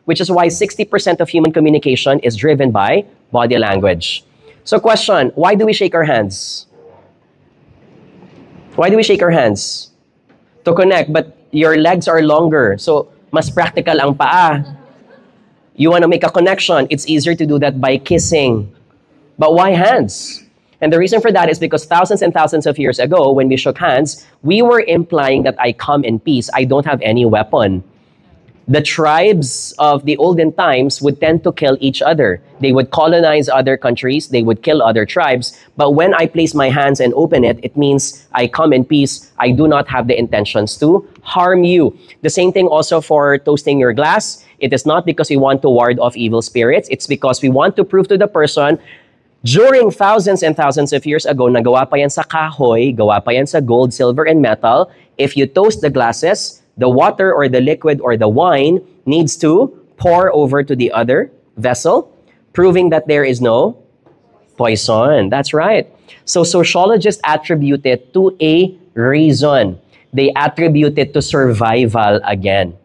which is why 60% of human communication is driven by body language. So question, why do we shake our hands? Why do we shake our hands? To connect, but your legs are longer. So, mas practical ang paa. You want to make a connection. It's easier to do that by kissing. But why hands? And the reason for that is because thousands and thousands of years ago, when we shook hands, we were implying that I come in peace. I don't have any weapon. The tribes of the olden times would tend to kill each other. They would colonize other countries. They would kill other tribes. But when I place my hands and open it, it means I come in peace. I do not have the intentions to harm you. The same thing also for toasting your glass. It is not because we want to ward off evil spirits. It's because we want to prove to the person, during thousands and thousands of years ago, nagawa pa yan sa kahoy, gawa pa yan sa gold, silver, and metal. If you toast the glasses, the water or the liquid or the wine needs to pour over to the other vessel, proving that there is no poison. That's right. So sociologists attribute it to a reason. They attribute it to survival again.